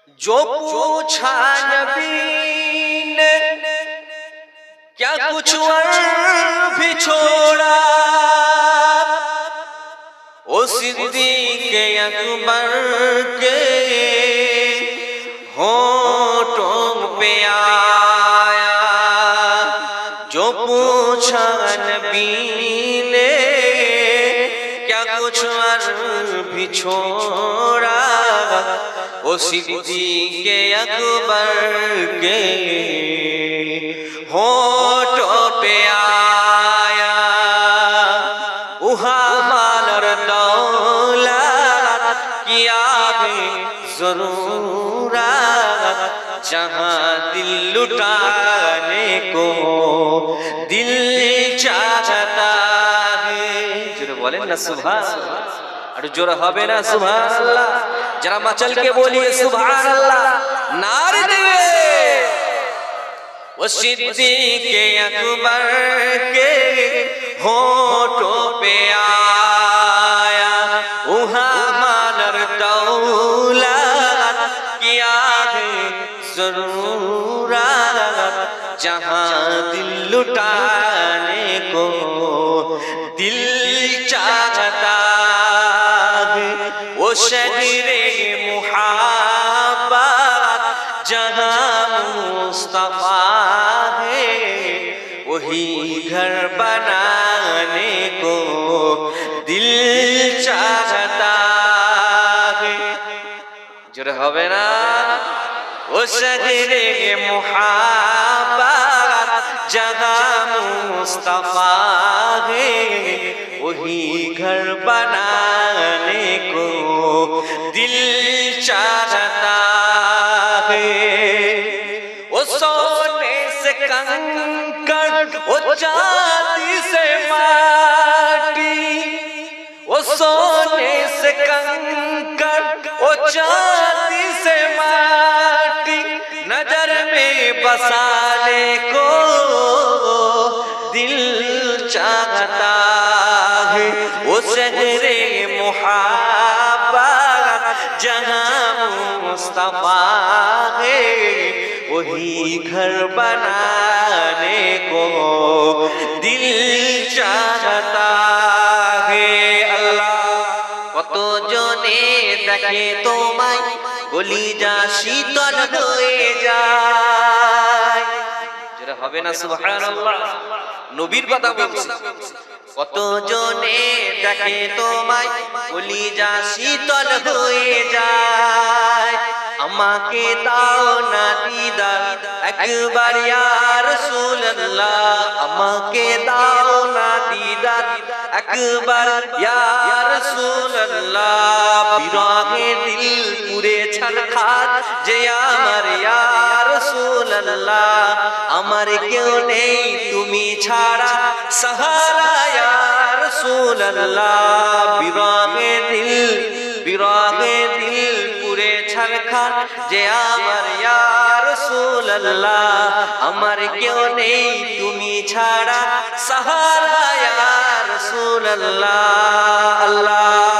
जो पूछा नबी ने क्या कुछ और भी छोड़ा, ओ सिद्दीक़ अकबर के होठों पे आया। जो पूछा नबी ने क्या कुछ और भी छोड़ा, ओ सिद्दीक़ अकबर के होठों पे आया। उहाँ माल और दौलत की आगे ज़रूरत, जहाँ दिल लुटाने को दिल चाहता है। जो बोले ना सुभान अल्लाह, और जोर हबे ना सुभान अल्लाह, जरा मचल के बोलिए सुभान अल्लाह, नारे देवे। वो सिद्दीक़ अकबर के होठों पे आया। उहाँ माल और दौलत की आगे ज़रूरत, जहाँ दिल लुटाने को दिल चाहता है। वो शहरे मुहब्बत जहाँ मुस्तफा है, वही घर बनाने को दिल चाहता है। जोर हबे ना, वो शहरे मुहब्बत जहाँ मुस्तफा है, वही घर बनाने को दिल चाहता है। वो सोने से कंकड़, वो चांदी से माटी, वो सोने से कंकड़, वो चांदी से माटी, नजर में बसाने को दिल चाहता है। वो शहरे मुहब्बत जहाँ मुस्तफा है, वही घर बनाने को दिल चाहता है। अल्लाह কত জনে দেখে তোমায়, কলিজা শীতল হয়ে যায়। যেটা হবে না সুবহানাল্লাহ, নবীর কথা বলছি। কত জনে দেখে তোমায়, কলিজা শীতল হয়ে যায়। আমাকে দাও না দিদার একবার ইয়া রাসূলুল্লাহ, আমাকে দাও না দিদার একবার ইয়া রাসূলুল্লাহ। বিরহে দিল পুরে ছারখার যে আমার ইয়া রাসূলুল্লাহ, আমার কেউ নেই তুমি ছাড়া সাহারা ইয়া রাসূলুল্লাহ। বিরহে দিল পুরে ছারখার যে আমার ইয়া রাসূলুল্লাহ, আমার কেউ নেই তুমি ছাড়া সাহারা ইয়া রাসূলুল্লাহ। আল্লাহ